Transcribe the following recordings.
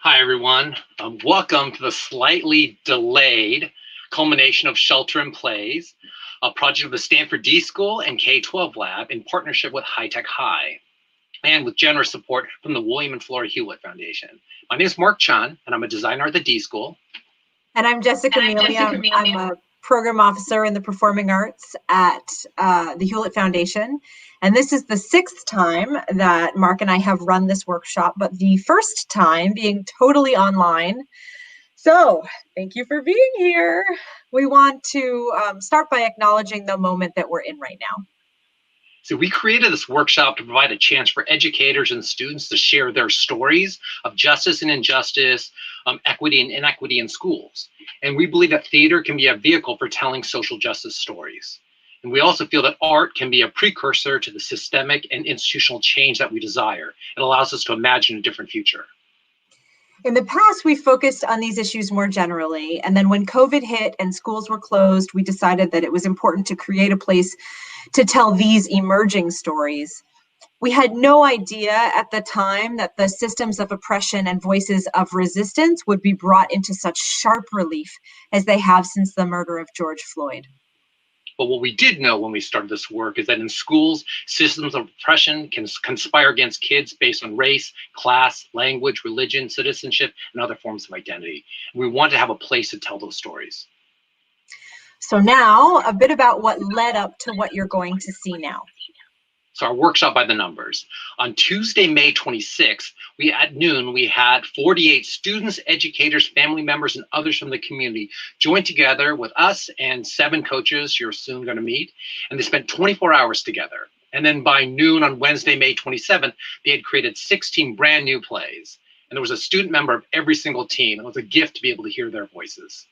Hi, everyone. Welcome to the slightly delayed culmination of Shelter in Plays, a project of the Stanford D.School and K-12 Lab in partnership with High Tech High, and with generous support from the William and Flora Hewlett Foundation. My name is Mark Chan, and I'm a designer at the D.School. And I'm Jessica Amelia. I'm a program officer in the performing arts at the Hewlett Foundation. And this is the sixth time that Mark and I have run this workshop, but the first time being totally online. So thank you for being here. We want to start by acknowledging the moment that we're in right now. So we created this workshop to provide a chance for educators and students to share their stories of justice and injustice, equity and inequity in schools. And we believe that theater can be a vehicle for telling social justice stories. And we also feel that art can be a precursor to the systemic and institutional change that we desire. It allows us to imagine a different future. In the past, we focused on these issues more generally. And then when COVID hit and schools were closed, we decided that it was important to create a place to tell these emerging stories. We had no idea at the time that the systems of oppression and voices of resistance would be brought into such sharp relief as they have since the murder of George Floyd. But what we did know when we started this work is that in schools, systems of oppression can conspire against kids based on race, class, language, religion, citizenship, and other forms of identity. We want to have a place to tell those stories. So now, a bit about what led up to what you're going to see now. So our workshop by the numbers. On Tuesday, May 26th, at noon, we had 48 students, educators, family members, and others from the community join together with us and 7 coaches you're soon going to meet. And they spent 24 hours together. And then by noon on Wednesday, May 27th, they had created 16 brand new plays. And there was a student member of every single team. It was a gift to be able to hear their voices.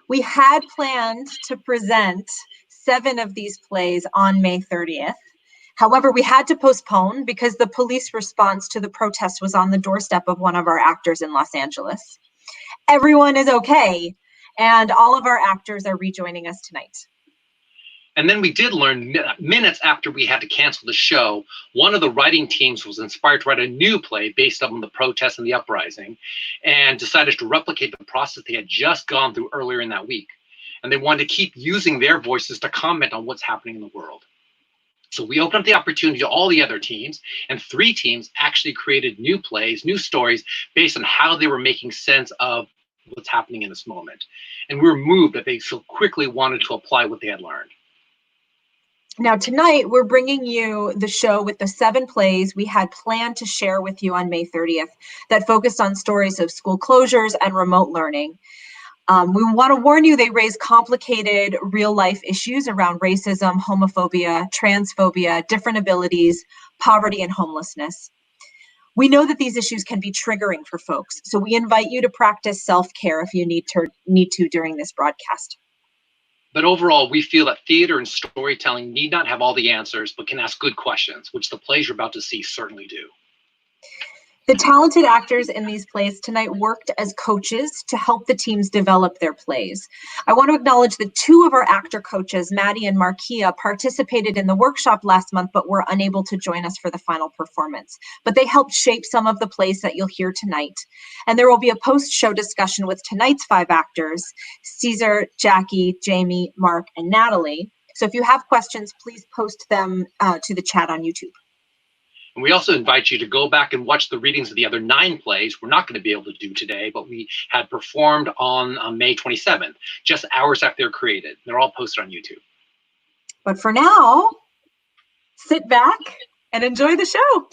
We had planned to present 7 of these plays on May 30th. However, we had to postpone because the police response to the protest was on the doorstep of one of our actors in Los Angeles. Everyone is okay, and all of our actors are rejoining us tonight. And then we did learn minutes after we had to cancel the show, one of the writing teams was inspired to write a new play based on the protests and the uprising, and decided to replicate the process they had just gone through earlier in that week. And they wanted to keep using their voices to comment on what's happening in the world. So we opened up the opportunity to all the other teams, and 3 teams actually created new plays, new stories based on how they were making sense of what's happening in this moment. And we were moved that they so quickly wanted to apply what they had learned. Now tonight, we're bringing you the show with the 7 plays we had planned to share with you on May 30th that focused on stories of school closures and remote learning. We want to warn you, they raise complicated real-life issues around racism, homophobia, transphobia, different abilities, poverty, and homelessness. We know that these issues can be triggering for folks, so we invite you to practice self-care if you need to during this broadcast. But overall, we feel that theater and storytelling need not have all the answers, but can ask good questions, which the plays you're about to see certainly do. The talented actors in these plays tonight worked as coaches to help the teams develop their plays. I want to acknowledge that 2 of our actor coaches, Maddie and Markia, participated in the workshop last month, but were unable to join us for the final performance. But they helped shape some of the plays that you'll hear tonight. And there will be a post-show discussion with tonight's 5 actors, Caesar, Jackie, Jamie, Mark, and Natalie. So if you have questions, please post them to the chat on YouTube. And we also invite you to go back and watch the readings of the other 9 plays we're not going to be able to do today, but we had performed on May 27th, just hours after they're created. They're all posted on YouTube. But for now, sit back and enjoy the show.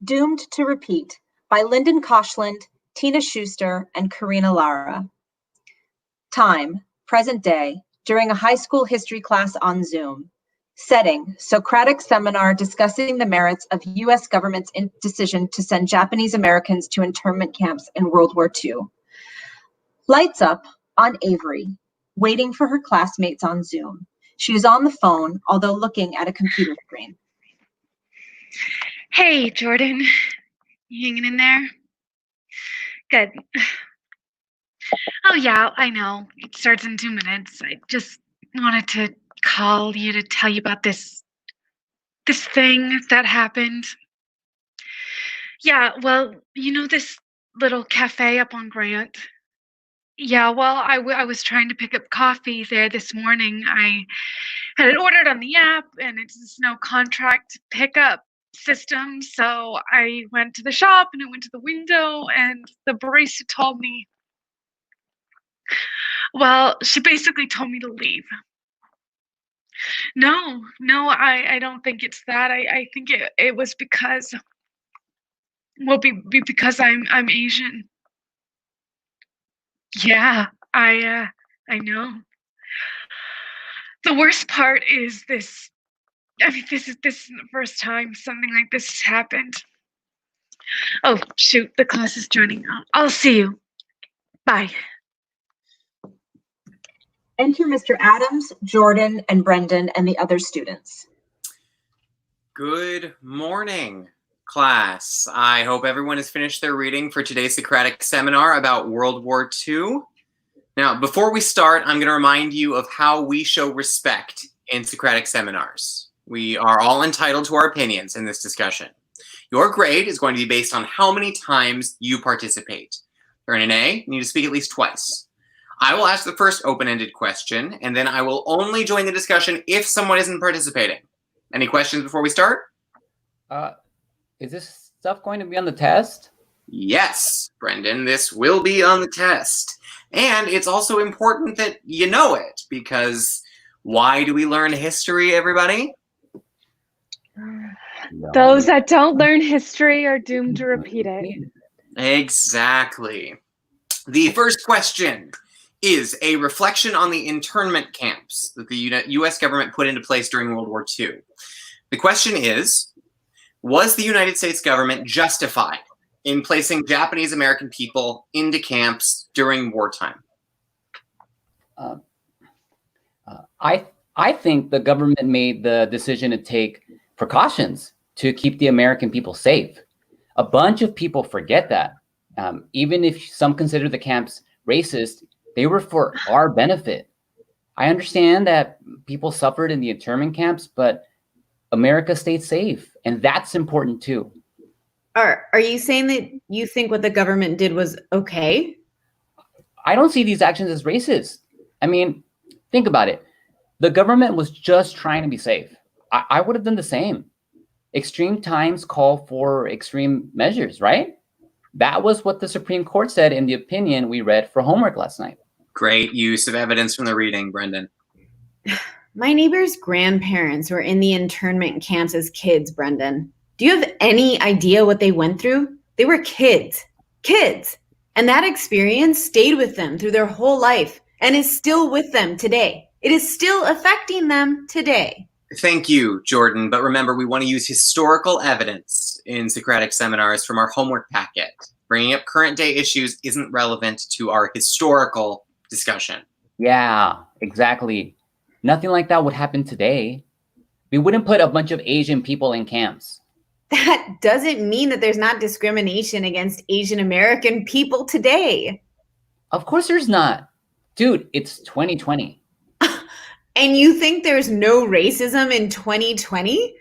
Doomed to Repeat by Lyndon Koshland, Tina Schuster, and Karina Lara. Time, present day, during a high school history class on Zoom. Setting, Socratic seminar discussing the merits of U.S. government's decision to send Japanese Americans to internment camps in World War II. Lights up on Avery, waiting for her classmates on Zoom. She is on the phone, although looking at a computer screen. Hey, Jordan. You hanging in there? Good. Oh, yeah, I know. It starts in 2 minutes. I just wanted to call you to tell you about this thing that happened. Yeah, well, this little cafe up on Grant? Yeah, well, I was trying to pick up coffee there this morning. I had it ordered on the app, and it's no contract pickup system. So I went to the shop, and I went to the window, and the barista told me, well, she basically told me to leave. No, no, I don't think it's that. I think it was because, well, because I'm Asian. Yeah, I know. The worst part is this. I mean, this isn't the first time something like this has happened. Oh, shoot, the class is joining. I'll see you. Bye. Enter Mr. Adams, Jordan, and Brendan, and the other students. Good morning, class. I hope everyone has finished their reading for today's Socratic seminar about World War II. Now, before we start, I'm going to remind you of how we show respect in Socratic seminars. We are all entitled to our opinions in this discussion. Your grade is going to be based on how many times you participate. To earn an A, you need to speak at least twice. I will ask the first open-ended question, and then I will only join the discussion if someone isn't participating. Any questions before we start? Is this stuff going to be on the test? Yes, Brendan, this will be on the test. And it's also important that you know it, because why do we learn history, everybody? Those that don't learn history are doomed to repeat it. Exactly. The first question is a reflection on the internment camps that the U.S. government put into place during World War II. The question is, was the United States government justified in placing Japanese American people into camps during wartime? I think the government made the decision to take precautions to keep the American people safe. A bunch of people forget that. Even if some consider the camps racist, they were for our benefit. I understand that people suffered in the internment camps, but America stayed safe, and that's important too. Are you saying that you think what the government did was okay? I don't see these actions as racist. I mean, think about it. The government was just trying to be safe. I would have done the same. Extreme times call for extreme measures, right? That was what the Supreme Court said in the opinion we read for homework last night. Great use of evidence from the reading, Brendan. My neighbor's grandparents were in the internment camps as kids, Brendan. Do you have any idea what they went through? They were kids. And that experience stayed with them through their whole life and is still with them today. It is still affecting them today. Thank you, Jordan. But remember, we want to use historical evidence in Socratic seminars from our homework packet. Bringing up current day issues isn't relevant to our historical discussion. Yeah, exactly. Nothing like that would happen today. We wouldn't put a bunch of Asian people in camps. That doesn't mean that there's not discrimination against Asian American people today. Of course there's not. Dude, it's 2020. And you think there's no racism in 2020?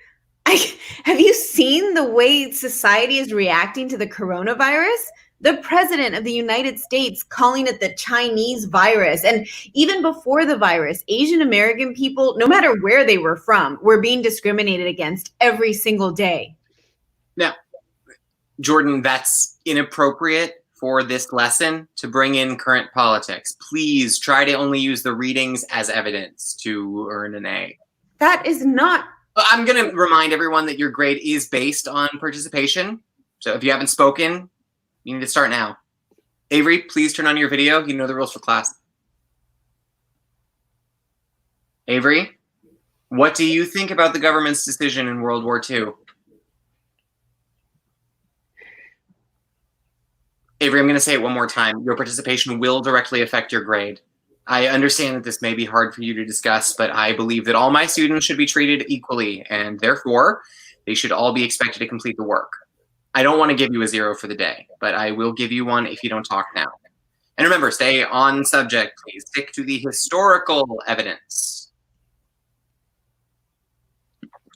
Have you seen the way society is reacting to the coronavirus? The president of the United States calling it the Chinese virus. And even before the virus, Asian American people, no matter where they were from, were being discriminated against every single day. Now, Jordan, that's inappropriate for this lesson to bring in current politics. Please try to only use the readings as evidence to earn an A. That is not... I'm going to remind everyone that your grade is based on participation. So if you haven't spoken, you need to start now. Avery, please turn on your video. You know the rules for class. Avery, what do you think about the government's decision in World War II? Avery, I'm going to say it one more time. Your participation will directly affect your grade. I understand that this may be hard for you to discuss, but I believe that all my students should be treated equally, and therefore, they should all be expected to complete the work. I don't want to give you a 0 for the day, but I will give you one if you don't talk now. And remember, stay on subject, please. Stick to the historical evidence.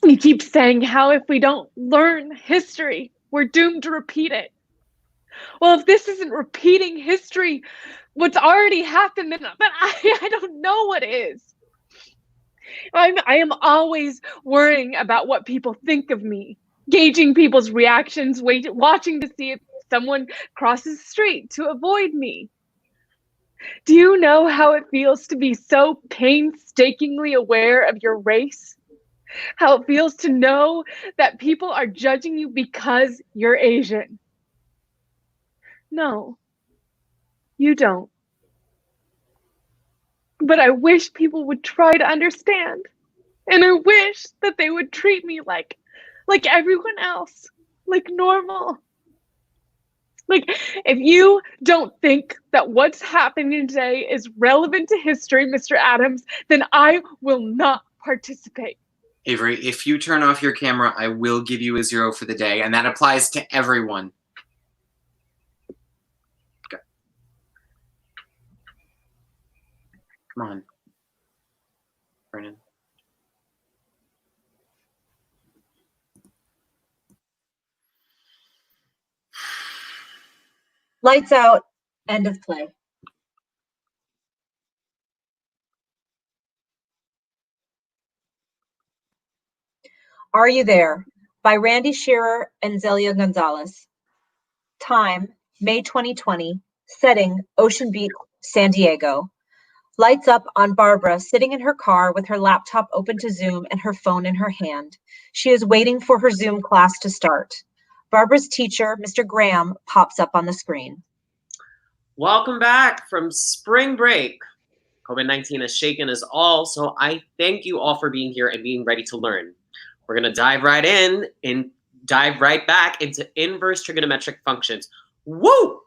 You keep saying how if we don't learn history, we're doomed to repeat it. Well, if this isn't repeating history, what's already happened, then I don't know what is. I am always worrying about what people think of me, gauging people's reactions, watching to see if someone crosses the street to avoid me. Do you know how it feels to be so painstakingly aware of your race? How it feels to know that people are judging you because you're Asian? No, you don't. But I wish people would try to understand. And I wish that they would treat me like everyone else, like normal. Like, if you don't think that what's happening today is relevant to history, Mr. Adams, then I will not participate. Avery, if you turn off your camera, I will give you a 0 for the day, and that applies to everyone. Okay. Come on. Brennan. Lights out. End of play. Are You There? By Randy Shearer and Zelia Gonzalez. Time, May 2020. Setting, Ocean Beach, San Diego. Lights up on Barbara sitting in her car with her laptop open to Zoom and her phone in her hand. She is waiting for her Zoom class to start. Barbara's teacher, Mr. Graham, pops up on the screen. Welcome back from spring break. COVID-19 has shaken us all, so I thank you all for being here and being ready to learn. We're going to dive right back into inverse trigonometric functions. Woo!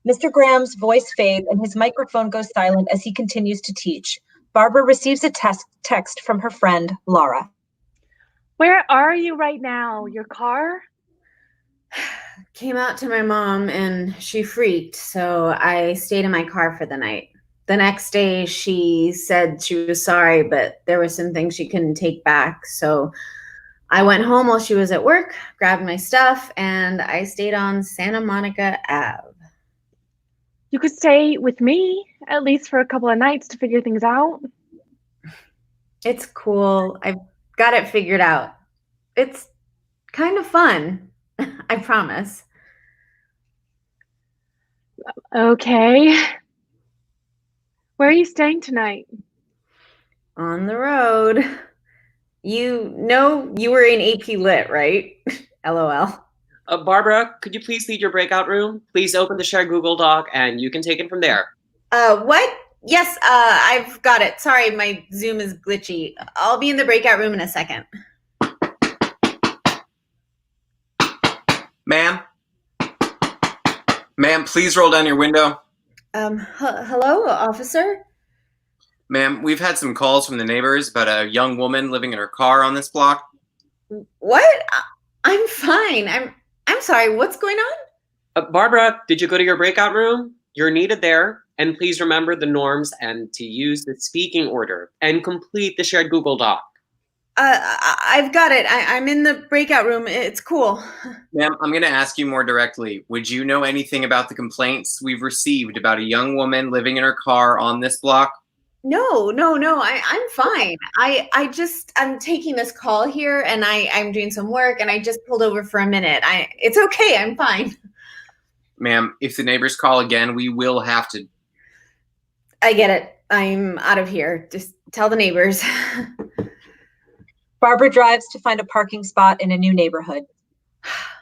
Mr. Graham's voice fades and his microphone goes silent as he continues to teach. Barbara receives a text from her friend, Laura. Where are you right now? Your car? Came out to my mom and she freaked, so I stayed in my car for the night. The next day, she said she was sorry, but there were some things she couldn't take back. So I went home while she was at work, grabbed my stuff, and I stayed on Santa Monica Ave. You could stay with me, at least for a couple of nights to figure things out. It's cool. I've got it figured out. It's kind of fun. I promise. Okay. Where are you staying tonight? On the road. You know you were in AP Lit, right? LOL. Barbara, could you please leave your breakout room? Please open the shared Google Doc and you can take it from there. What? Yes, I've got it. Sorry, my Zoom is glitchy. I'll be in the breakout room in a second. Ma'am? Ma'am, please roll down your window. Hello, officer? Ma'am, we've had some calls from the neighbors about a young woman living in her car on this block. What? I'm fine. I'm sorry, what's going on? Barbara, did you go to your breakout room? You're needed there. And please remember the norms and to use the speaking order and complete the shared Google Doc. I've got it. I'm in the breakout room. It's cool. Ma'am, I'm going to ask you more directly. Would you know anything about the complaints we've received about a young woman living in her car on this block? No. I'm fine. I'm taking this call here and I'm doing some work and I just pulled over for a minute. It's okay. I'm fine. Ma'am, if the neighbors call again, we will have to. I get it. I'm out of here. Just tell the neighbors. Barbara drives to find a parking spot in a new neighborhood.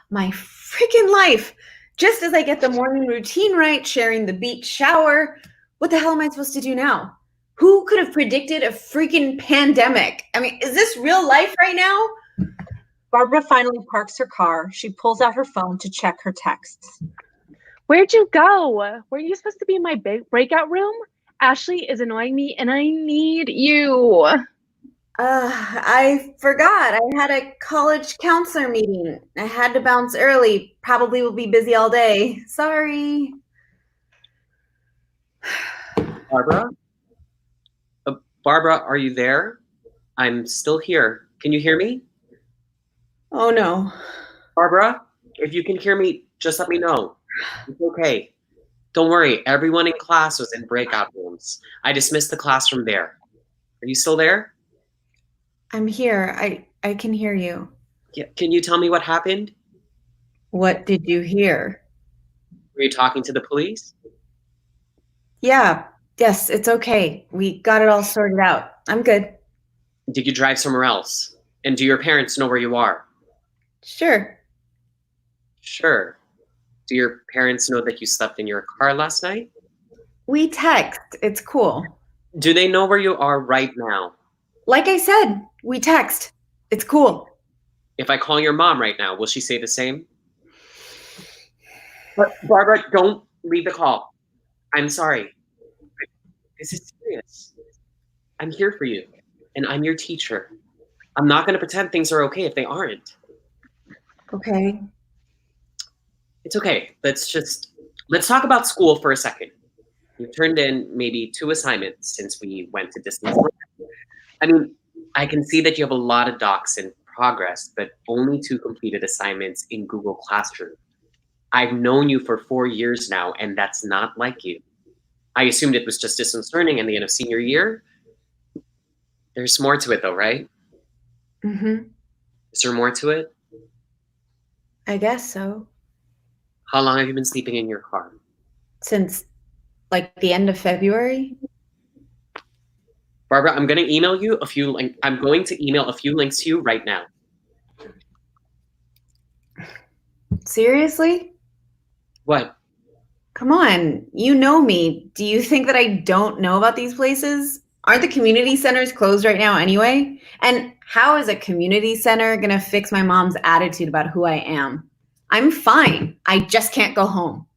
My freaking life. Just as I get the morning routine right, sharing the beach shower, what the hell am I supposed to do now? Who could have predicted a freaking pandemic? I mean, is this real life right now? Barbara finally parks her car. She pulls out her phone to check her texts. Where'd you go? Were you supposed to be in my breakout room? Ashley is annoying me and I need you. I forgot. I had a college counselor meeting. I had to bounce early. Probably will be busy all day. Sorry. Barbara? Barbara, are you there? I'm still here. Can you hear me? Oh no. Barbara, if you can hear me, just let me know. It's okay. Don't worry, everyone in class was in breakout rooms. I dismissed the class from there. Are you still there? I'm here. I can hear you. Yeah. Can you tell me what happened? What did you hear? Were you talking to the police? Yeah. Yes, it's okay. We got it all sorted out. I'm good. Did you drive somewhere else? And do your parents know where you are? Sure. Sure. Do your parents know that you slept in your car last night? We text. It's cool. Do they know where you are right now? Like I said, we text. It's cool. If I call your mom right now, will she say the same? But Barbara, don't leave the call. I'm sorry. This is serious. I'm here for you, and I'm your teacher. I'm not going to pretend things are okay if they aren't. Okay. It's okay. Let's talk about school for a second. You've turned in maybe 2 assignments since we went to distance learning. I mean, I can see that you have a lot of docs in progress, but only 2 completed assignments in Google Classroom. I've known you for 4 years now, and that's not like you. I assumed it was just distance learning and the end of senior year. There's more to it though, right? Mm-hmm. Is there more to it? I guess so. How long have you been sleeping in your car? Since like the end of February? Barbara, I'm going to email you a few I'm going to email a few links to you right now. Seriously? What? Come on, you know me. Do you think that I don't know about these places? Aren't the community centers closed right now anyway? And how is a community center gonna fix my mom's attitude about who I am? I'm fine. I just can't go home.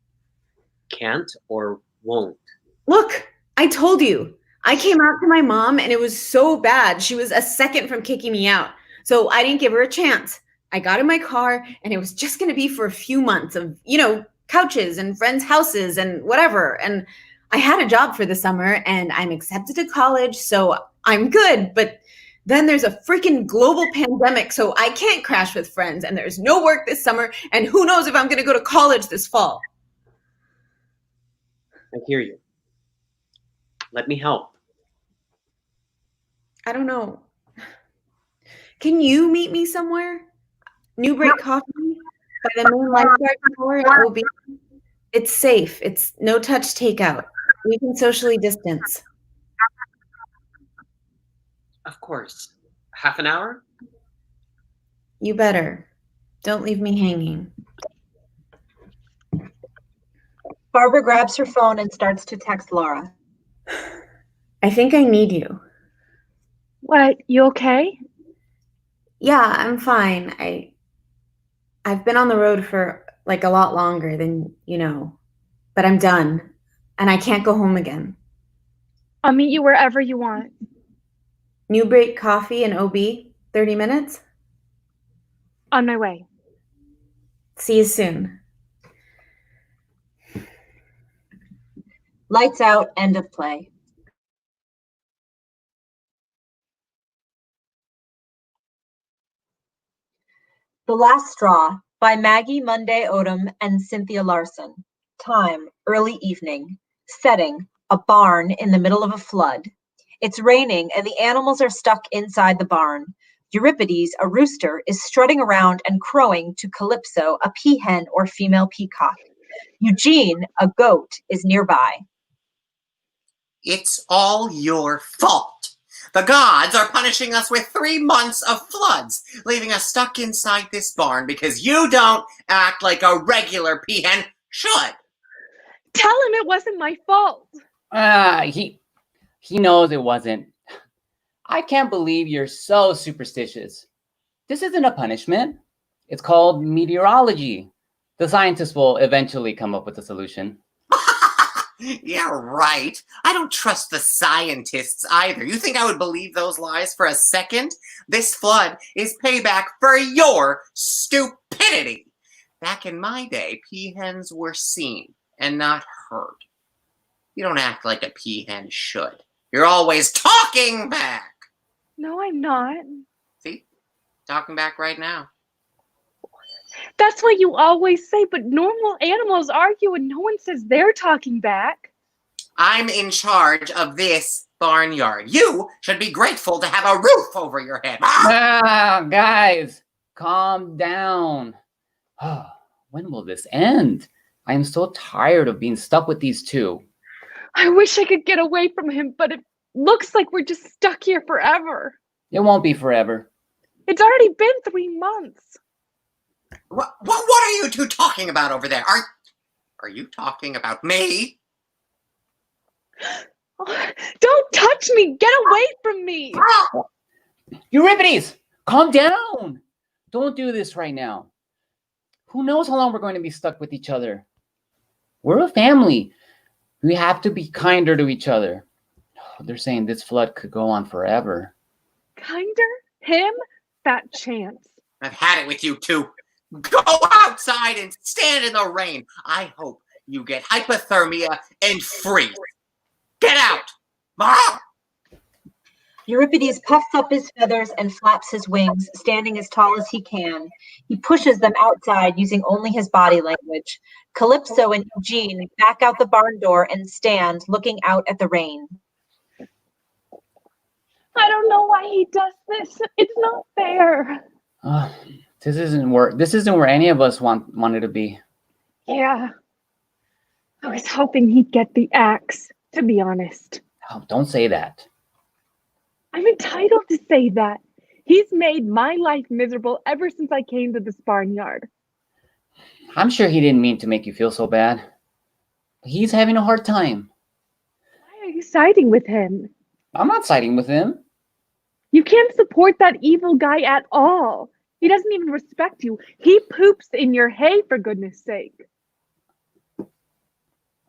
Can't or won't? Look, I told you. I came out to my mom and it was so bad. She was a second from kicking me out. So I didn't give her a chance. I got in my car and it was just gonna be for a few months of, couches and friends' houses and whatever. And I had a job for the summer and I'm accepted to college, so I'm good. But then there's a freaking global pandemic, so I can't crash with friends and there's no work this summer. And who knows if I'm going to go to college this fall. I hear you. Let me help. I don't know. Can you meet me somewhere? New Break Coffee by the main lifeguard tower at OB. It's safe. It's no touch takeout. We can socially distance. Of course. Half an hour? You better. Don't leave me hanging. Barbara grabs her phone and starts to text Laura. I think I need you. What? You okay? Yeah, I'm fine. I've been on the road for like a lot longer than you know, but I'm done and I can't go home again. I'll meet you wherever you want. New Break Coffee and OB, 30 minutes? On my way. See you soon. Lights out, end of play. The Last Straw by Maggie Monday Odom and Cynthia Larson. Time, early evening. Setting, a barn in the middle of a flood. It's raining and the animals are stuck inside the barn. Euripides, a rooster, is strutting around and crowing to Calypso, a peahen or female peacock. Eugene, a goat, is nearby. It's all your fault. The gods are punishing us with 3 months of floods, leaving us stuck inside this barn because you don't act like a regular peahen should. Tell him it wasn't my fault. He knows it wasn't. I can't believe you're so superstitious. This isn't a punishment. It's called meteorology. The scientists will eventually come up with a solution. Yeah, right. I don't trust the scientists either. You think I would believe those lies for a second? This flood is payback for your stupidity. Back in my day, peahens were seen and not heard. You don't act like a peahen should. You're always talking back. No, I'm not. See? Talking back right now. That's what you always say, but normal animals argue and no one says they're talking back. I'm in charge of this barnyard. You should be grateful to have a roof over your head. Guys, calm down. When will this end? I am so tired of being stuck with these two. I wish I could get away from him, but it looks like we're just stuck here forever. It won't be forever. It's already been 3 months. What are you two talking about over there? Are you talking about me? Oh, don't touch me! Get away from me! Euripides, calm down. Don't do this right now. Who knows how long we're going to be stuck with each other? We're a family. We have to be kinder to each other. They're saying this flood could go on forever. Kinder? Him? Fat chance. I've had it with you two. Go outside and stand in the rain. I hope you get hypothermia and freeze. Get out! Mom! Euripides puffs up his feathers and flaps his wings, standing as tall as he can. He pushes them outside using only his body language. Calypso and Eugene back out the barn door and stand looking out at the rain. I don't know why he does this. It's not fair. This isn't where any of us wanted to be. Yeah. I was hoping he'd get the axe, to be honest. Oh, don't say that. I'm entitled to say that. He's made my life miserable ever since I came to this barnyard. I'm sure he didn't mean to make you feel so bad. He's having a hard time. Why are you siding with him? I'm not siding with him. You can't support that evil guy at all. He doesn't even respect you. He poops in your hay, for goodness sake.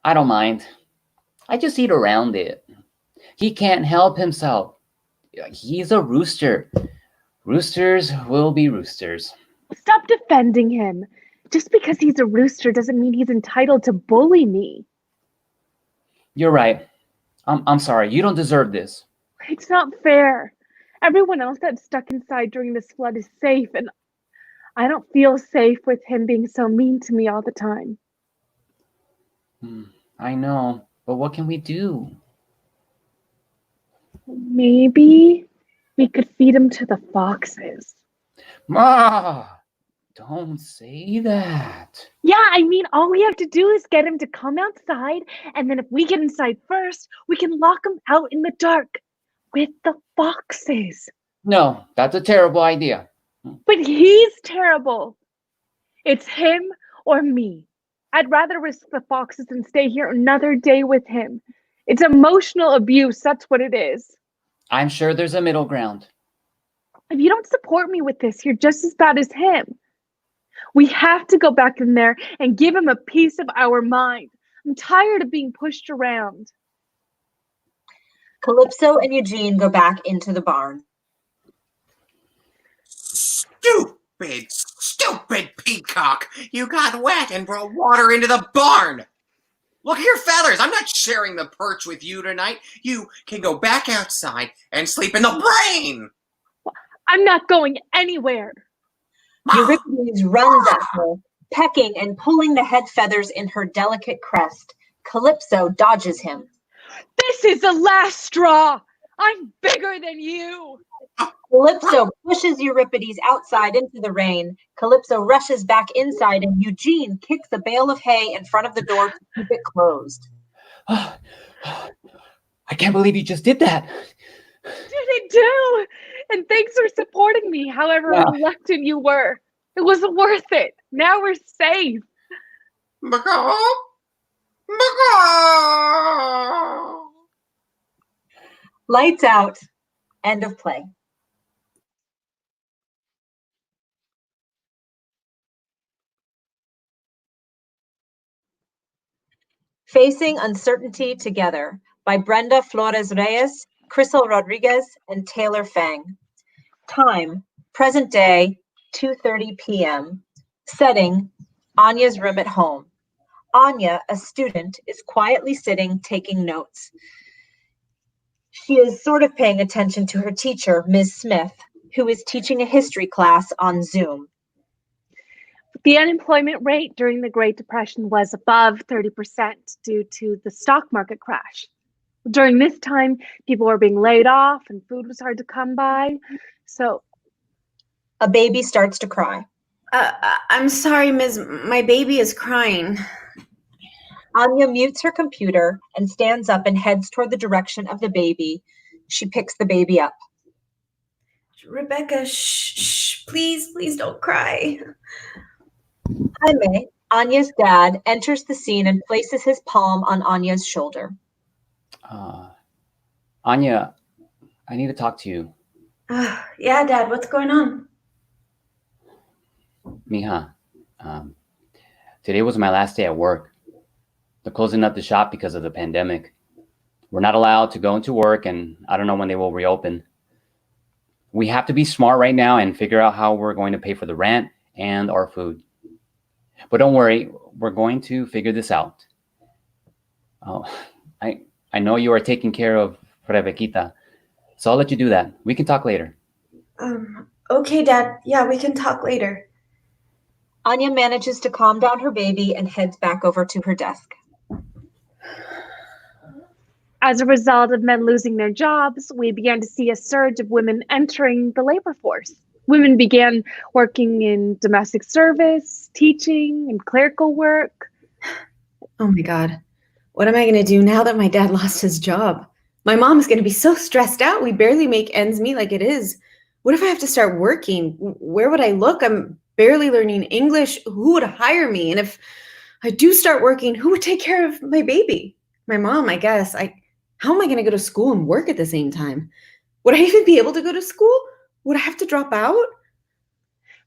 I don't mind. I just eat around it. He can't help himself. He's a rooster. Roosters will be roosters. Stop defending him. Just because he's a rooster doesn't mean he's entitled to bully me. You're right. I'm sorry. You don't deserve this. It's not fair. Everyone else that's stuck inside during this flood is safe, and I don't feel safe with him being so mean to me all the time. I know, but what can we do? Maybe we could feed him to the foxes. Ma, don't say that. Yeah, I mean, all we have to do is get him to come outside, and then if we get inside first, we can lock him out in the dark with the foxes. No, that's a terrible idea. But he's terrible. It's him or me. I'd rather risk the foxes and stay here another day with him. It's emotional abuse, that's what it is. I'm sure there's a middle ground. If you don't support me with this, you're just as bad as him. We have to go back in there and give him a piece of our mind. I'm tired of being pushed around. Calypso and Eugene go back into the barn. Stupid peacock! You got wet and brought water into the barn! Look at your feathers! I'm not sharing the perch with you tonight. You can go back outside and sleep in the brain! I'm not going anywhere. Euripides runs at her, pecking and pulling the head feathers in her delicate crest. Calypso dodges him. This is the last straw. I'm bigger than you. Calypso pushes Euripides outside into the rain. Calypso rushes back inside, and Eugene kicks a bale of hay in front of the door to keep it closed. I can't believe you just did that. Did do? And thanks for supporting me, however reluctant you were. It was worth it. Now we're safe. Lights out. End of play. Facing Uncertainty Together by Brenda Flores Reyes, Crystal Rodriguez, and Taylor Fang. Time, present day, 2:30 p.m. Setting, Anya's room at home. Anya, a student, is quietly sitting, taking notes. She is sort of paying attention to her teacher, Ms. Smith, who is teaching a history class on Zoom. The unemployment rate during the Great Depression was above 30% due to the stock market crash. During this time, people were being laid off and food was hard to come by. So A baby starts to cry. I'm sorry, Ms. My baby is crying. Anya mutes her computer and stands up and heads toward the direction of the baby. She picks the baby up. Rebecca, shh, please don't cry. Jaime, Anya's dad, enters the scene and places his palm on Anya's shoulder. Anya, I need to talk to you. Yeah, Dad, what's going on? Mija, today was my last day at work. They're closing up the shop because of the pandemic. We're not allowed to go into work, and I don't know when they will reopen. We have to be smart right now and figure out how we're going to pay for the rent and our food. But don't worry, we're going to figure this out. Oh, I know you are taking care of Rebequita, so I'll let you do that. We can talk later. Okay, Dad. Yeah, we can talk later. Anya manages to calm down her baby and heads back over to her desk. as a result of men losing their jobs, we began to see a surge of women entering the labor force. Women began working in domestic service, teaching, and clerical work. Oh my God. What am I going to do now that my dad lost his job? My mom's going to be so stressed out. We barely make ends meet like it is. What if I have to start working? Where would I look? I'm barely learning English. Who would hire me? And if I do start working, who would take care of my baby? My mom, I guess. How am I going to go to school and work at the same time? Would I even be able to go to school? Would I have to drop out?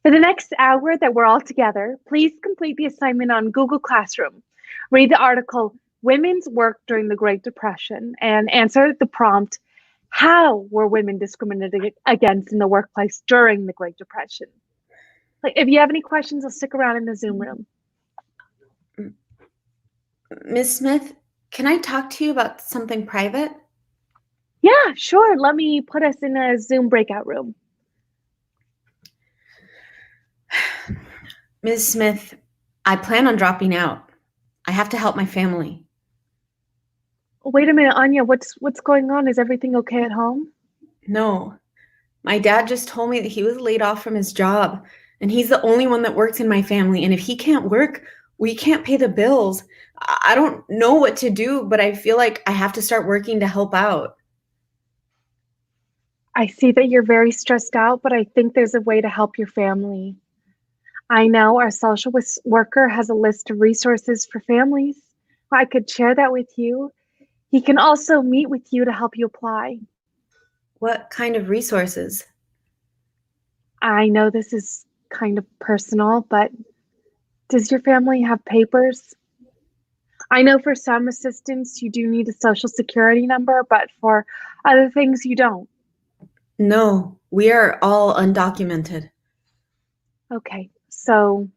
For the next hour that we're all together, please complete the assignment on Google Classroom. Read the article, Women's Work During the Great Depression, and answer the prompt, how were women discriminated against in the workplace during the Great Depression? If you have any questions, I'll stick around in the Zoom room. Miss Smith, can I talk to you about something private? Yeah, sure. Let me put us in a Zoom breakout room. Ms. Smith, I plan on dropping out. I have to help my family. Wait a minute, Anya, what's going on? Is everything okay at home? No. My dad just told me that he was laid off from his job, and he's the only one that works in my family. And if he can't work, we can't pay the bills. I don't know what to do, but I feel like I have to start working to help out. I see that you're very stressed out, but I think there's a way to help your family. I know our social worker has a list of resources for families. I could share that with you. He can also meet with you to help you apply. What kind of resources? I know this is kind of personal, but does your family have papers? I know for some assistance you do need a social security number, but for other things you don't. No, we are all undocumented. Okay, so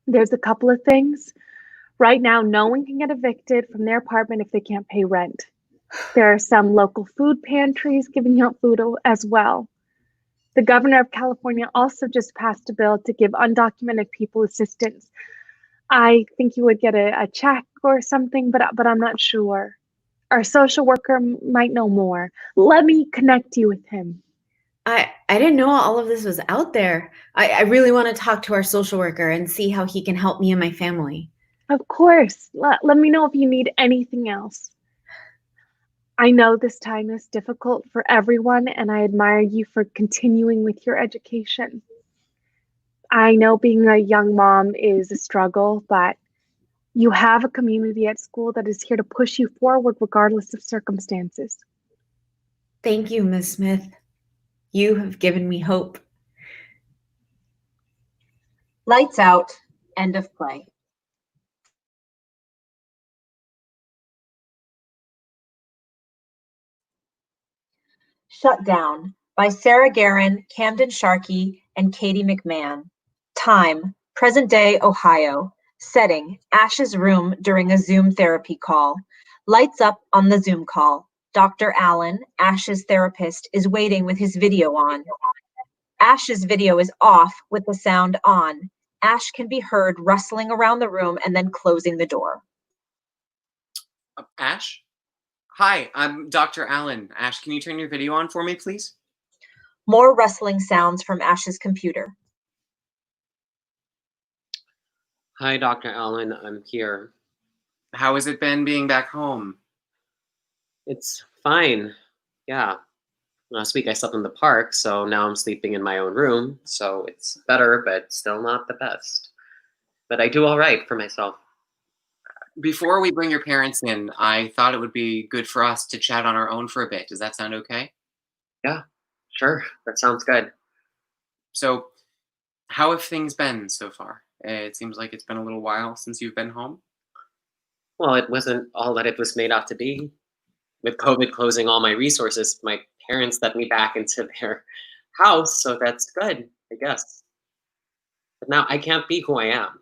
there's a couple of things. Right now, no one can get evicted from their apartment if they can't pay rent. There are some local food pantries giving out food as well. The governor of California also just passed a bill to give undocumented people assistance. I think you would get a check or something, but I'm not sure. Our social worker might know more. Let me connect you with him. I didn't know all of this was out there. I really want to talk to our social worker and see how he can help me and my family. Of course. Let me know if you need anything else. I know this time is difficult for everyone, and I admire you for continuing with your education. I know being a young mom is a struggle, but you have a community at school that is here to push you forward regardless of circumstances. Thank you, Miss Smith. You have given me hope. Lights out. End of play. Shut Down by Sarah Guerin, Camden Sharkey, and Katie McMahon. Time, present day Ohio, Setting, Ash's room during a Zoom therapy call. Lights up on the Zoom call. Dr. Allen, Ash's therapist, is waiting with his video on. Ash's video is off with the sound on. Ash can be heard rustling around the room and then closing the door. Ash? Hi, I'm Dr. Allen. Ash, can you turn your video on for me, please? More rustling sounds from Ash's computer. Hi, Dr. Allen. I'm here. How has it been being back home? It's fine. Yeah. Last week I slept in the park, so now I'm sleeping in my own room. So it's better, but still not the best. But I do all right for myself. Before we bring your parents in, I thought it would be good for us to chat on our own for a bit. Does that sound okay? Yeah, sure. That sounds good. So, how have things been so far? It seems like it's been a little while since you've been home. Well, it wasn't all that it was made out to be. With COVID closing all my resources, my parents let me back into their house, so that's good, I guess. But now I can't be who I am.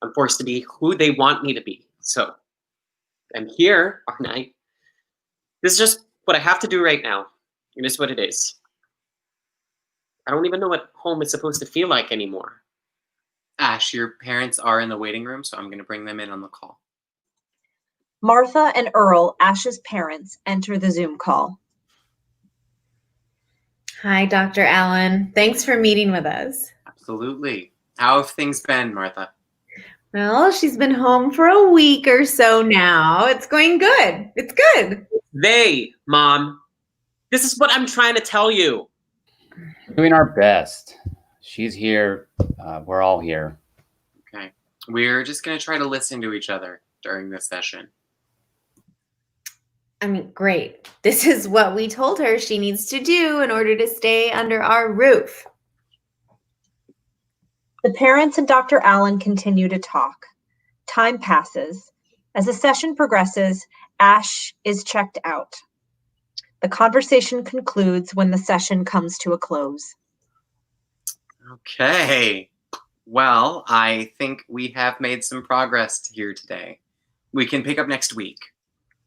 I'm forced to be who they want me to be. So I'm here, aren't I? This is just what I have to do right now. It is what it is. I don't even know what home is supposed to feel like anymore. Ash, your parents are in the waiting room, so I'm going to bring them in on the call. Martha and Earl, Ash's parents, enter the Zoom call. Hi, Dr. Allen. Thanks for meeting with us. Absolutely. How have things been, Martha? Well, she's been home for a week or so now. It's going good. It's good. They, Mom. This is what I'm trying to tell you. Doing our best. She's here. We're all here. Okay. We're just going to try to listen to each other during this session. I mean, great. This is what we told her she needs to do in order to stay under our roof. The parents and Dr. Allen continue to talk. Time passes. As the session progresses, Ash is checked out. The conversation concludes when the session comes to a close. Okay. Well, I think we have made some progress here today. We can pick up next week.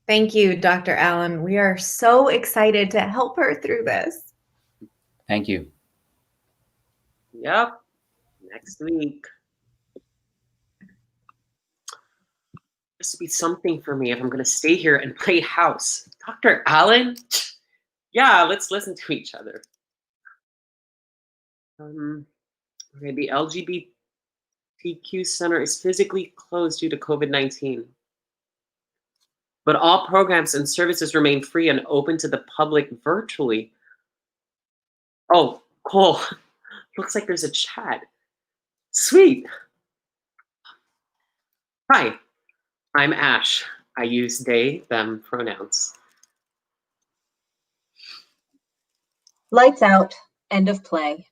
Thank you, Dr. Allen. We are so excited to help her through this. Thank you. Yep. Next week. This will be something for me if I'm going to stay here and play house. Dr. Allen? Yeah, let's listen to each other. Okay, the LGBTQ Center is physically closed due to COVID-19. But all programs and services remain free and open to the public virtually. Oh, cool. Looks like there's a chat. Sweet. Hi, I'm Ash. I use they, them pronouns. Lights out. End of play.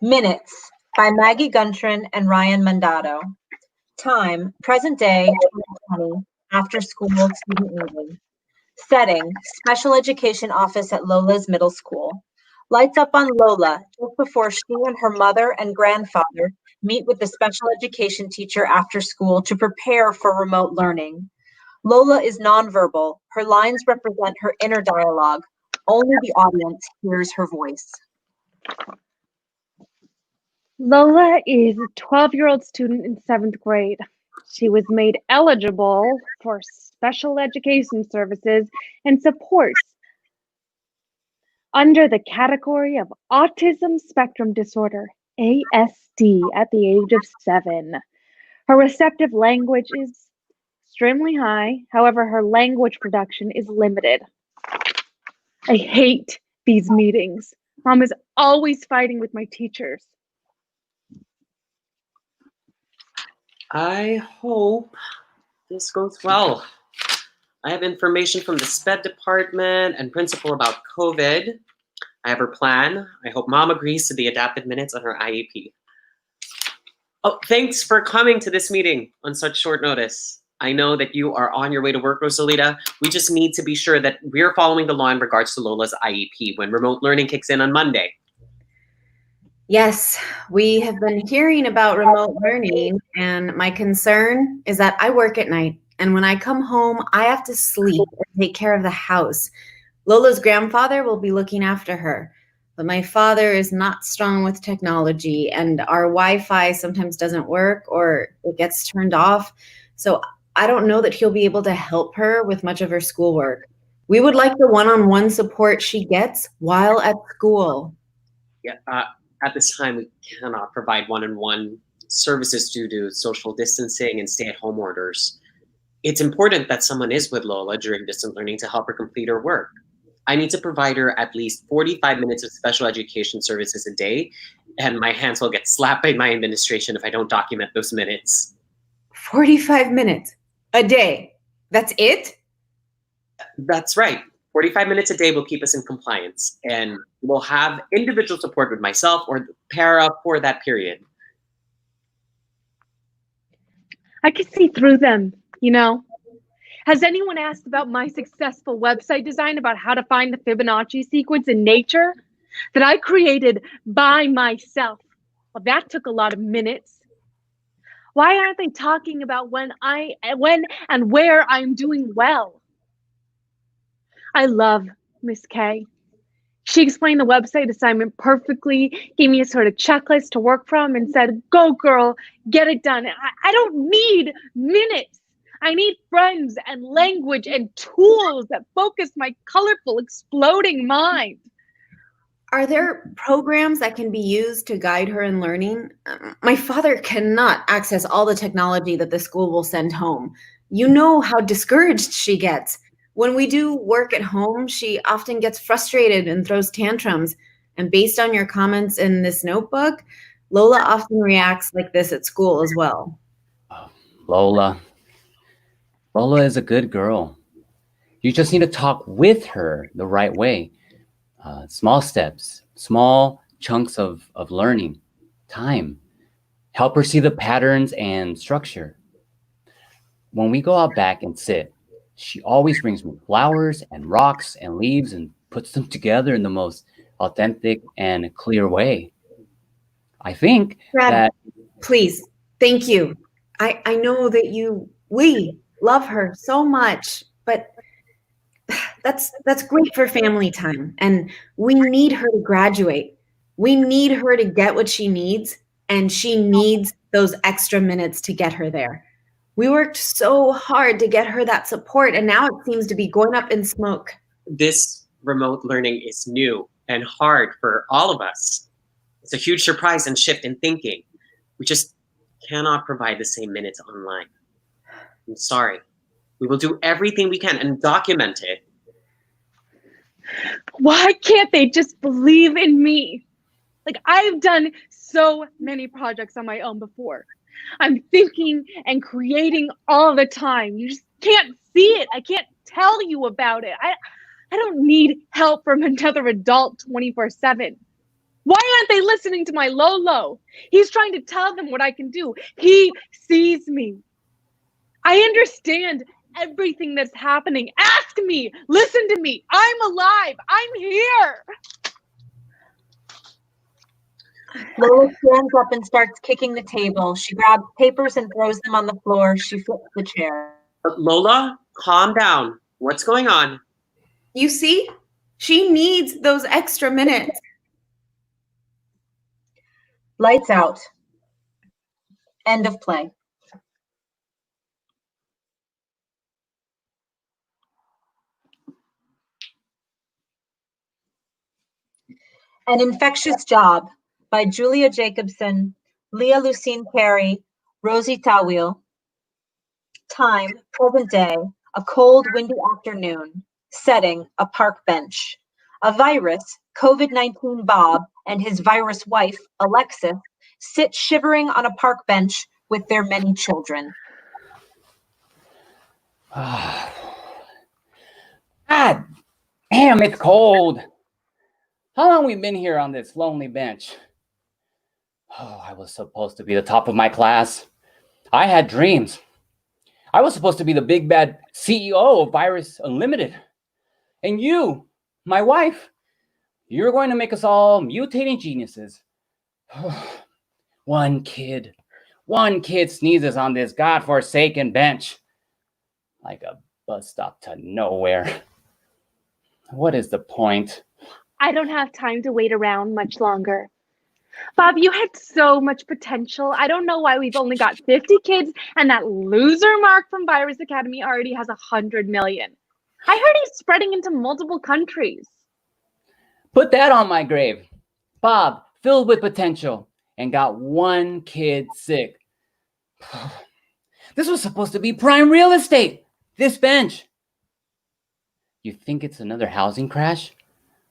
Minutes by Maggie Guntran and Ryan Mandato. Time, present day, 2020, after school student meeting. Setting, special education office at Lola's middle school. Lights up on Lola just before she and her mother and grandfather meet with the special education teacher after school to prepare for remote learning. Lola is nonverbal. Her lines represent her inner dialogue. Only the audience hears her voice. Lola is a 12-year-old student in 7th grade. She was made eligible for special education services and supports under the category of autism spectrum disorder, ASD, at the age of 7. Her receptive language is extremely high. However, her language production is limited. I hate these meetings. Mom is always fighting with my teachers. I hope this goes well. I have information from the SPED department and principal about COVID. I have her plan. I hope Mom agrees to the adapted minutes on her IEP. Oh, thanks for coming to this meeting on such short notice. I know that you are on your way to work, Rosalita. We just need to be sure that we're following the law in regards to Lola's IEP when remote learning kicks in on Monday. Yes, we have been hearing about remote learning, and my concern is that I work at night, and when I come home, I have to sleep and take care of the house. Lola's grandfather will be looking after her, but my father is not strong with technology, and our Wi-Fi sometimes doesn't work or it gets turned off. So I don't know that he'll be able to help her with much of her schoolwork. We would like the one-on-one support she gets while at school. Yeah, at this time, we cannot provide one-on-one services due to social distancing and stay-at-home orders. It's important that someone is with Lola during distant learning to help her complete her work. I need to provide her at least 45 minutes of special education services a day, and my hands will get slapped by my administration if I don't document those minutes. 45 minutes a day. That's it? That's right. 45 minutes a day will keep us in compliance, and we'll have individual support with myself or the para for that period. I can see through them, you know. Has anyone asked about my successful website design about how to find the Fibonacci sequence in nature that I created by myself? Well, that took a lot of minutes. Why aren't they talking about when and where I'm doing well? I love Miss K. She explained the website assignment perfectly, gave me a sort of checklist to work from, and said, go girl, get it done. I don't need minutes. I need friends and language and tools that focus my colorful, exploding mind. Are there programs that can be used to guide her in learning? My father cannot access all the technology that the school will send home. You know how discouraged she gets. When we do work at home, she often gets frustrated and throws tantrums. And based on your comments in this notebook, Lola often reacts like this at school as well. Lola is a good girl. You just need to talk with her the right way. Small steps, small chunks of learning, time. Help her see the patterns and structure. When we go out back and sit, she always brings me flowers and rocks and leaves and puts them together in the most authentic and clear way. I think Brad, that please, thank you. I know that we love her so much, but that's great for family time. And we need her to graduate. We need her to get what she needs, and she needs those extra minutes to get her there. We worked so hard to get her that support, and now it seems to be going up in smoke. This remote learning is new and hard for all of us. It's a huge surprise and shift in thinking. We just cannot provide the same minutes online. I'm sorry. We will do everything we can and document it. Why can't they just believe in me? Like, I've done so many projects on my own before. I'm thinking and creating all the time. You just can't see it. I can't tell you about it. I don't need help from another adult 24/7. Why aren't they listening to my Lolo? He's trying to tell them what I can do. He sees me. I understand everything that's happening. Ask me. Listen to me. I'm alive. I'm here. Lola stands up and starts kicking the table. She grabs papers and throws them on the floor. She flips the chair. Lola, calm down. What's going on? You see? She needs those extra minutes. Lights out. End of play. An Infectious Job by Julia Jacobson, Leah Lucine Carey, Rosie Tawil. Time, present day, a cold, windy afternoon. Setting, a park bench. A virus, COVID-19 Bob, and his virus wife, Alexis, sit shivering on a park bench with their many children. God damn, it's cold. How long we been here on this lonely bench? Oh, I was supposed to be the top of my class. I had dreams. I was supposed to be the big bad CEO of Virus Unlimited. And you, my wife, you're going to make us all mutating geniuses. One kid sneezes on this godforsaken bench. Like a bus stop to nowhere. What is the point? I don't have time to wait around much longer. Bob, you had so much potential. I don't know why we've only got 50 kids and that loser Mark from Virus Academy already has 100 million. I heard he's spreading into multiple countries. Put that on my grave. Bob, filled with potential, and got one kid sick. This was supposed to be prime real estate. This bench. You think it's another housing crash?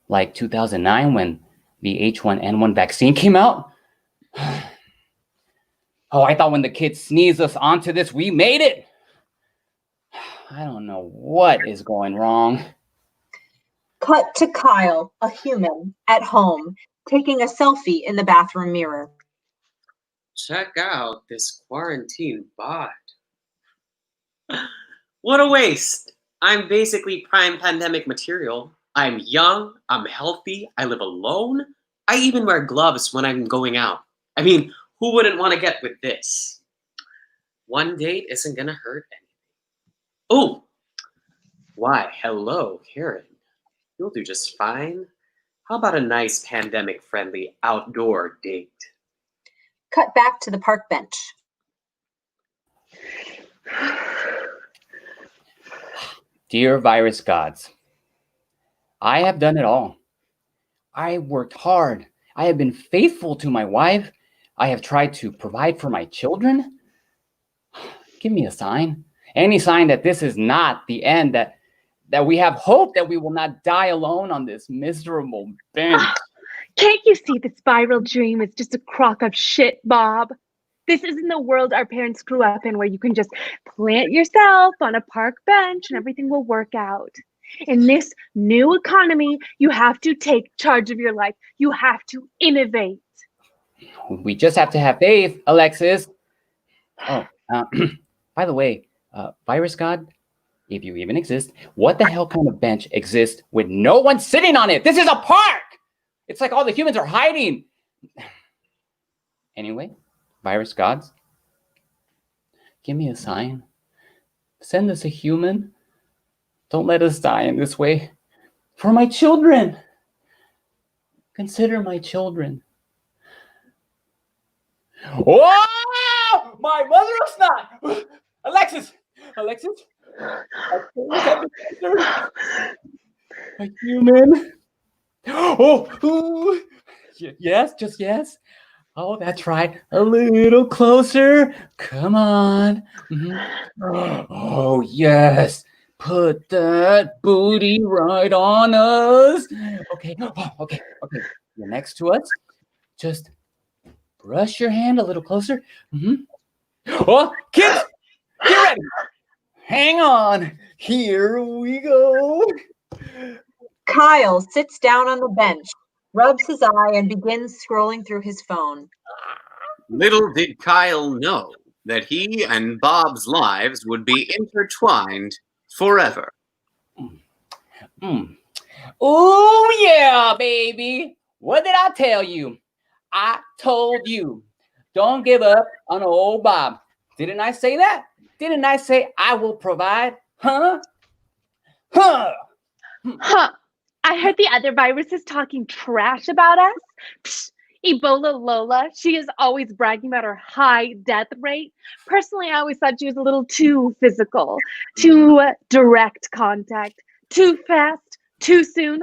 Like 2009 when the H1N1 vaccine came out? Oh, I thought when the kids sneezed us onto this, we made it. I don't know what is going wrong. Cut to Kyle, a human, at home, taking a selfie in the bathroom mirror. Check out this quarantine bod. What a waste. I'm basically prime pandemic material. I'm young, I'm healthy, I live alone. I even wear gloves when I'm going out. I mean, who wouldn't want to get with this? One date isn't gonna hurt anything. Oh, why, hello, Karen. You'll do just fine. How about a nice pandemic-friendly outdoor date? Cut back to the park bench. Dear virus gods, I have done it all. I worked hard. I have been faithful to my wife. I have tried to provide for my children. Give me a sign. Any sign that this is not the end, that we have hope that we will not die alone on this miserable bench. Can't you see this viral dream is just a crock of shit, Bob? This isn't the world our parents grew up in where you can just plant yourself on a park bench and everything will work out. In this new economy, you have to take charge of your life. You have to innovate. We just have to have faith, Alexis. Oh, by the way, virus god, if you even exist, what the hell kind of bench exists with no one sitting on it? This is a park! It's like all the humans are hiding. Anyway, virus gods, give me a sign. Send us a human. Don't let us die in this way. For my children. Consider my children. Oh, my mother of snot! Alexis! A human. Oh, yes, just yes. Oh, that's right. A little closer. Come on. Mm-hmm. Oh, yes. Put that booty right on us. Okay. Oh, okay. You're next to us. Just brush your hand a little closer. Mm-hmm. Oh, kids, get ready. Hang on. Here we go. Kyle sits down on the bench, rubs his eye, and begins scrolling through his phone. Little did Kyle know that he and Bob's lives would be intertwined forever. Oh, yeah, baby. What did I tell you? I told you. Don't give up on old Bob. Didn't I say that? Didn't I say I will provide? Huh? I heard the other viruses talking trash about us. Psh, Ebola Lola, she is always bragging about her high death rate. Personally, I always thought she was a little too physical, too direct contact, too fast, too soon.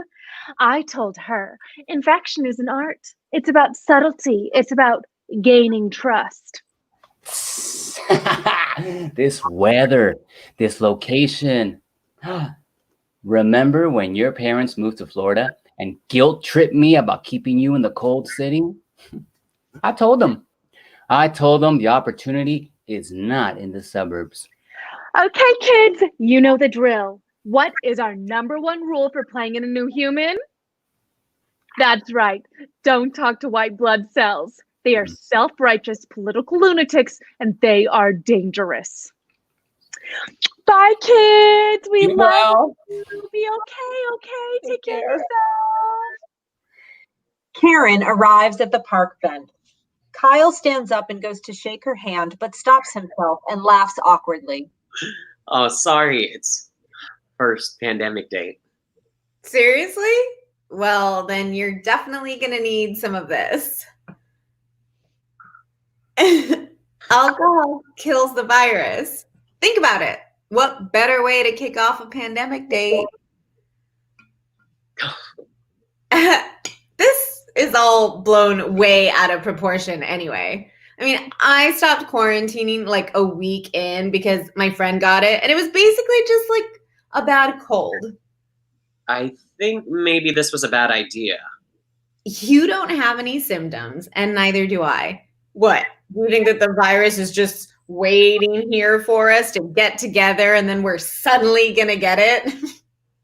I told her, infection is an art. It's about subtlety. It's about gaining trust. This weather, this location. Remember when your parents moved to Florida and guilt tripped me about keeping you in the cold city? I told them the opportunity is not in the suburbs. Okay, kids, you know the drill. What is our number one rule for playing in a new human? That's right. Don't talk to white blood cells. They are self-righteous political lunatics, and they are dangerous. Bye, kids. We You love well. you. Be okay. Take care of yourself. Karen arrives at the park bench. Kyle stands up and goes to shake her hand, but stops himself and laughs awkwardly. Oh, sorry. It's first pandemic day. Seriously? Well, then you're definitely going to need some of this. Alcohol kills the virus. Think about it. What better way to kick off a pandemic date? This is all blown way out of proportion anyway. I mean, I stopped quarantining like a week in because my friend got it, and it was basically just like a bad cold. I think maybe this was a bad idea. You don't have any symptoms, and neither do I. What? Do you think that the virus is just waiting here for us to get together and then we're suddenly going to get it?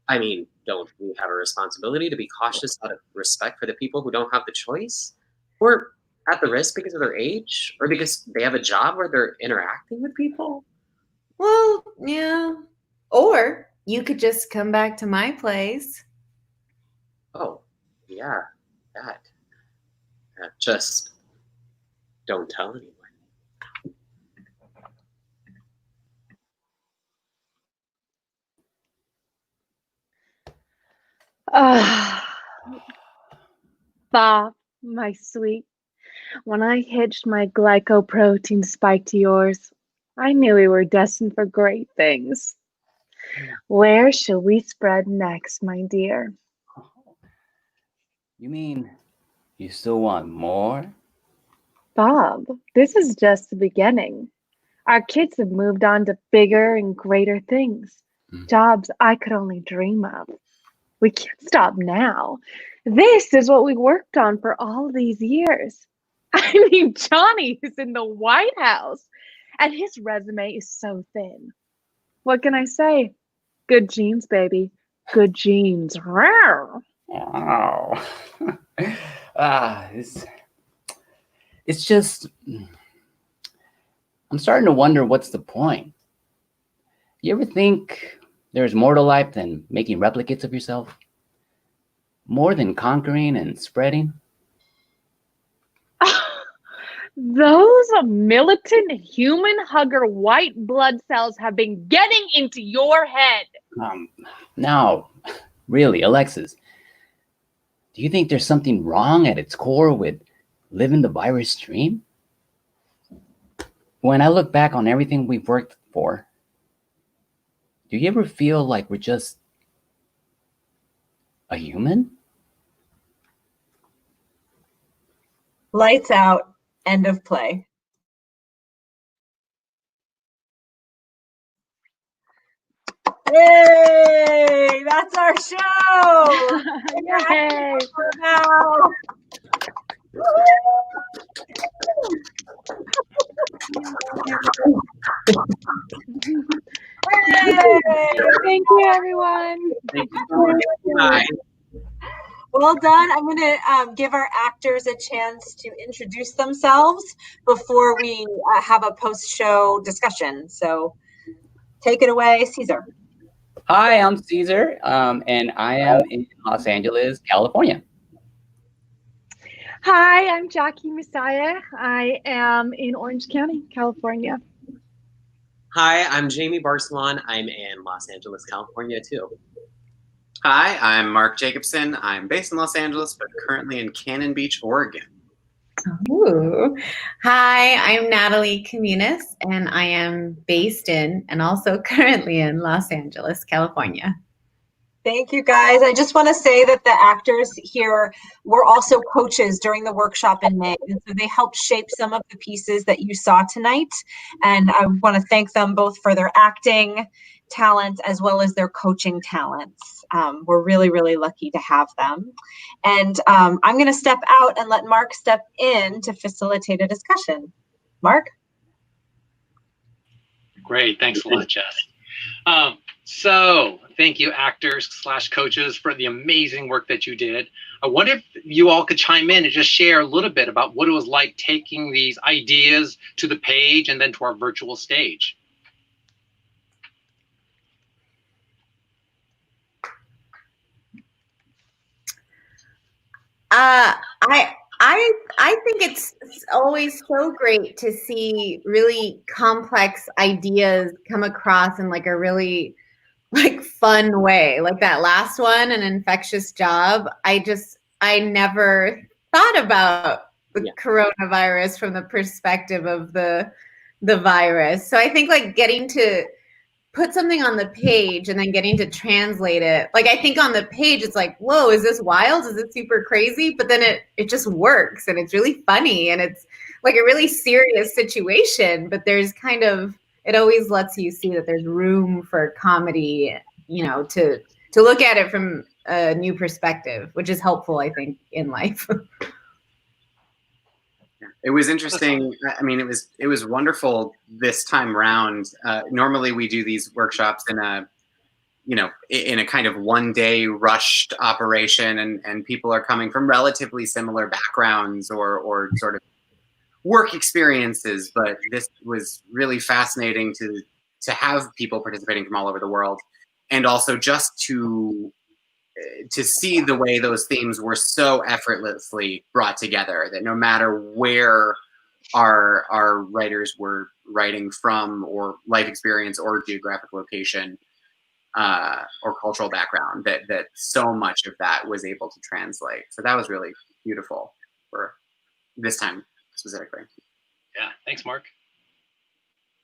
I mean, don't we have a responsibility to be cautious out of respect for the people who don't have the choice? Or at the risk because of their age? Or because they have a job where they're interacting with people? Well, yeah. Or you could just come back to my place. Oh, yeah, that. Just don't tell anyone. Bob, my sweet, when I hitched my glycoprotein spike to yours, I knew we were destined for great things. Where shall we spread next, my dear? You mean you still want more? Bob, this is just the beginning. Our kids have moved on to bigger and greater things, jobs I could only dream of. We can't stop now. This is what we worked on for all these years. I mean, Johnny is in the White House, and his resume is so thin. What can I say? Good genes, baby. Good genes. Rawr. Oh. It's just, I'm starting to wonder what's the point. You ever think there's more to life than making replicates of yourself? More than conquering and spreading? Those militant human hugger white blood cells have been getting into your head. Now, really, Alexis, do you think there's something wrong at its core with living the virus dream? When I look back on everything we've worked for, do you ever feel like we're just a human? Lights out. End of play. Yay! That's our show! Yay! Now. Thank you, everyone. Thank you so much. Bye. Well done. I'm going to give our actors a chance to introduce themselves before we have a post-show discussion. So take it away, Caesar. Hi, I'm Caesar, and I am in Los Angeles, California. Hi, I'm Jackie Messiah. I am in Orange County, California. Hi, I'm Jamie Barcelon. I'm in Los Angeles, California, too. Hi, I'm Mark Jacobson. I'm based in Los Angeles, but currently in Cannon Beach, Oregon. Ooh. Hi, I'm Natalie Communis, and I am based in and also currently in Los Angeles, California. Thank you, guys. I just want to say that the actors here were also coaches during the workshop in May, and so they helped shape some of the pieces that you saw tonight. And I want to thank them both for their acting talent as well as their coaching talents. We're really, really lucky to have them. And I'm going to step out and let Mark step in to facilitate a discussion. Mark? Great. Thanks a lot, Jess. So, thank you, actors/coaches, for the amazing work that you did. I wonder if you all could chime in and just share a little bit about what it was like taking these ideas to the page and then to our virtual stage. I think it's always so great to see really complex ideas come across in like a really like fun way. Like that last one, An Infectious Job. I never thought about the coronavirus from the perspective of the virus. So I think like getting to put something on the page and then getting to translate it. Like I think on the page it's like, whoa, is this wild? Is it super crazy? But then it just works and it's really funny and it's like a really serious situation, but there's kind of, it always lets you see that there's room for comedy, you know, to look at it from a new perspective, which is helpful, I think, in life. It was interesting. I mean, it was wonderful this time round. Normally we do these workshops in a, you know, in a kind of one day rushed operation, and people are coming from relatively similar backgrounds or sort of work experiences. But this was really fascinating to have people participating from all over the world, and also just to see the way those themes were so effortlessly brought together, that no matter where our writers were writing from, or life experience, or geographic location, or cultural background, that so much of that was able to translate. So that was really beautiful for this time specifically. Yeah, thanks, Mark.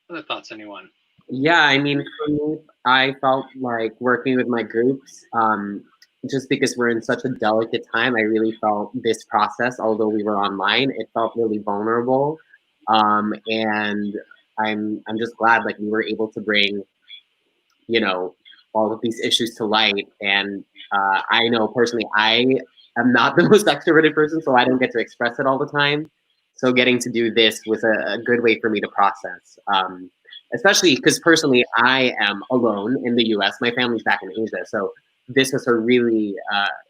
Other thoughts, anyone? Yeah, I mean, for me, I felt like working with my groups, just because we're in such a delicate time, I really felt this process, although we were online, it felt really vulnerable. And I'm just glad like we were able to bring, you know, all of these issues to light. And I know personally, I am not the most extroverted person, so I don't get to express it all the time. So getting to do this was a good way for me to process. Especially because personally, I am alone in the US. My family's back in Asia. So this was a really,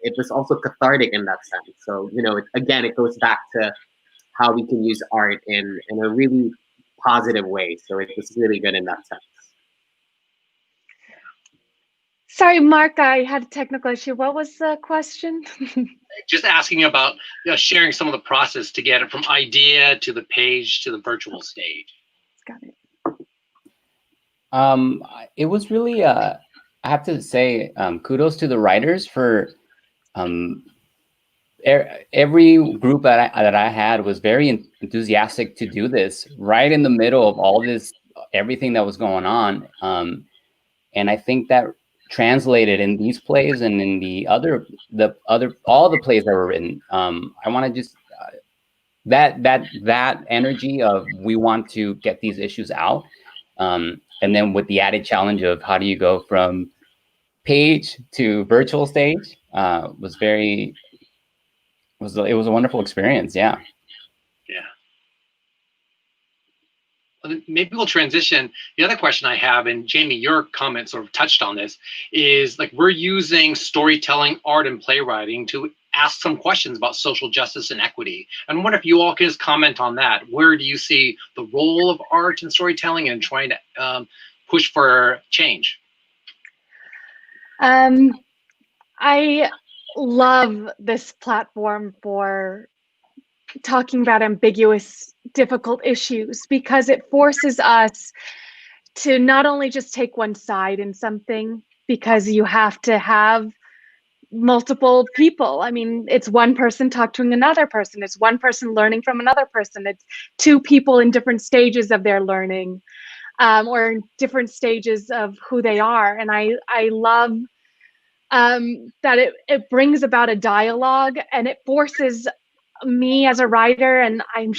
it was also cathartic in that sense. So, you know, again, it goes back to how we can use art in a really positive way. So it was really good in that sense. Sorry, Mark, I had a technical issue. What was the question? Just asking about sharing some of the process to get it from idea to the page to the virtual stage. Got it. It was really, I have to say, kudos to the writers for every group that I had was very enthusiastic to do this right in the middle of all this, everything that was going on. And I think that translated in these plays and in all the plays that were written. I want to just that energy of we want to get these issues out. And then with the added challenge of how do you go from page to virtual stage it was a wonderful experience. Yeah. Maybe we'll transition. The other question I have, and Jamie, your comment sort of touched on this, is like we're using storytelling, art, and playwriting to ask some questions about social justice and equity. And I wonder if you all can just comment on that. Where do you see the role of art and storytelling and trying to push for change? I love this platform for talking about ambiguous, difficult issues, because it forces us to not only just take one side in something, because you have to have multiple people. I mean, it's one person talking to another person. It's one person learning from another person. It's two people in different stages of their learning, or in different stages of who they are. And I love that it brings about a dialogue, and it forces me as a writer, and I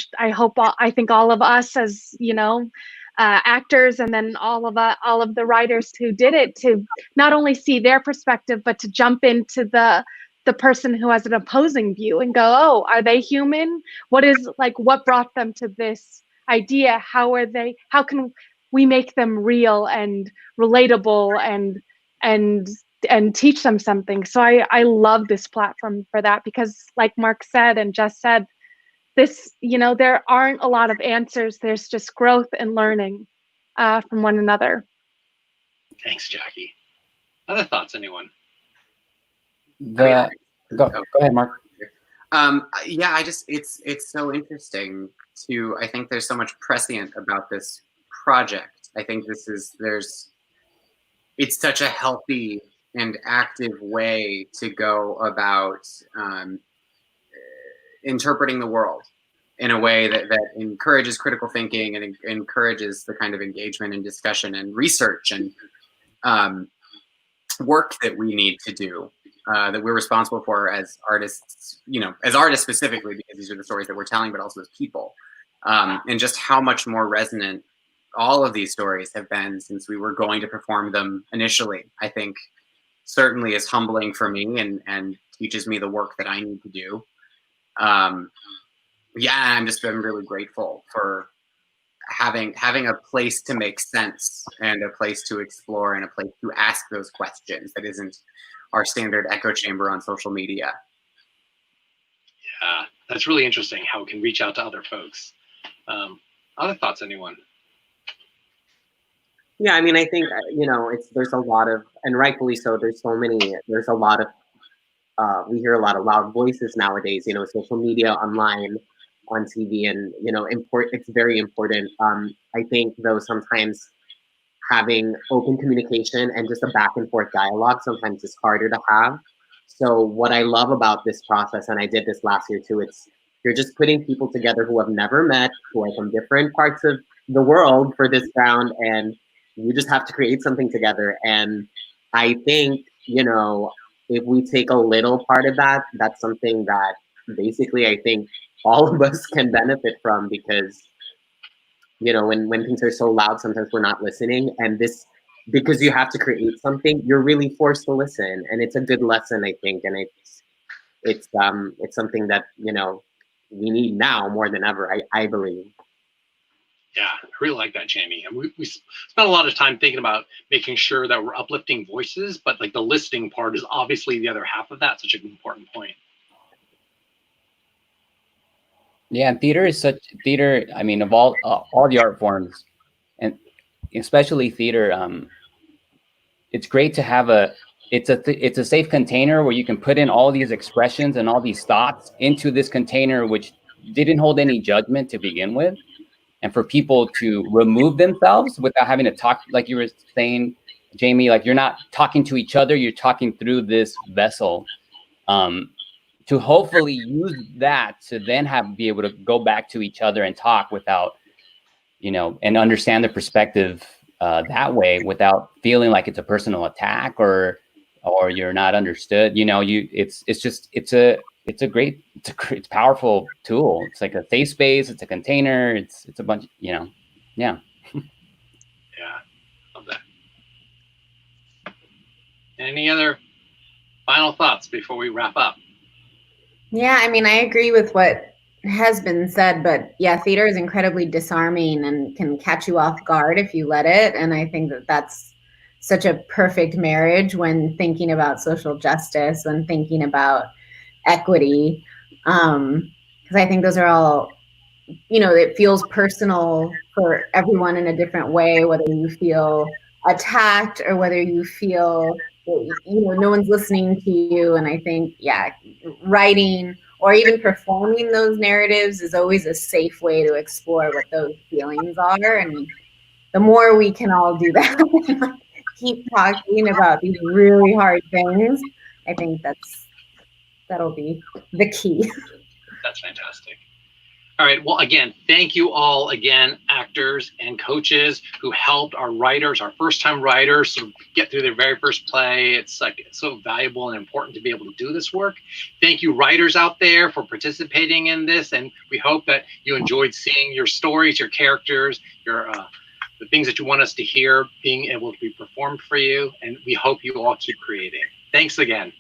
think all of us as, you know, actors, and then all of the writers who did it, to not only see their perspective, but to jump into the person who has an opposing view and go, oh, are they human? What brought them to this idea? How can we make them real and relatable and teach them something. So I love this platform for that, because like Mark said and Jess said, this, there aren't a lot of answers. There's just growth and learning from one another. Thanks, Jackie. Other thoughts, anyone? Go ahead, Mark. Yeah, it's so interesting I think there's so much prescient about this project. I think it's such a healthy and active way to go about interpreting the world in a way that encourages critical thinking and encourages the kind of engagement and discussion and research and work that we need to do, that we're responsible for as artists, as artists specifically, because these are the stories that we're telling, but also as people, and just how much more resonant all of these stories have been since we were going to perform them initially. I think certainly is humbling for me and teaches me the work that I need to do. I'm really grateful for having a place to make sense and a place to explore and a place to ask those questions that isn't our standard echo chamber on social media. Yeah, that's really interesting how it can reach out to other folks. Other thoughts, anyone? Yeah, I mean, I think, there's a lot of, and rightfully so, there's a lot of, we hear a lot of loud voices nowadays, social media, online, on TV, and, it's very important. I think, though, sometimes having open communication and just a back and forth dialogue sometimes is harder to have. So what I love about this process, and I did this last year too, you're just putting people together who have never met, who are from different parts of the world for this round, and you just have to create something together. And I think, if we take a little part of that, that's something that basically I think all of us can benefit from, because, when things are so loud, sometimes we're not listening. And because you have to create something, you're really forced to listen. And it's a good lesson, I think. And it's something that, we need now more than ever, I believe. Yeah, I really like that, Jamie. And we spent a lot of time thinking about making sure that we're uplifting voices, but like the listening part is obviously the other half of that. Such an important point. Yeah, and theater. I mean, of all the art forms, and especially theater, it's great to have it's a safe container where you can put in all these expressions and all these thoughts into this container, which didn't hold any judgment to begin with, and for people to remove themselves without having to talk, like you were saying, Jamie, like you're not talking to each other, you're talking through this vessel. To hopefully use that to then be able to go back to each other and talk without, and understand the perspective that way without feeling like it's a personal attack or you're not understood. It's a powerful tool. It's like a safe space. It's a container. It's a bunch, yeah. Yeah, love that. Any other final thoughts before we wrap up? Yeah, I mean, I agree with what has been said, but yeah, theater is incredibly disarming and can catch you off guard if you let it. And I think that that's such a perfect marriage when thinking about social justice, when thinking about equity, because I think those are all, it feels personal for everyone in a different way, whether you feel attacked or whether you feel no one's listening to you. And I think, yeah, writing or even performing those narratives is always a safe way to explore what those feelings are. And the more we can all do that, keep talking about these really hard things, I think that'll be the key. That's fantastic. All right. Well, again, thank you all again, actors and coaches who helped our writers, our first-time writers, sort of get through their very first play. It's so valuable and important to be able to do this work. Thank you, writers out there, for participating in this, and we hope that you enjoyed seeing your stories, your characters, the things that you want us to hear being able to be performed for you. And we hope you all keep creating. Thanks again.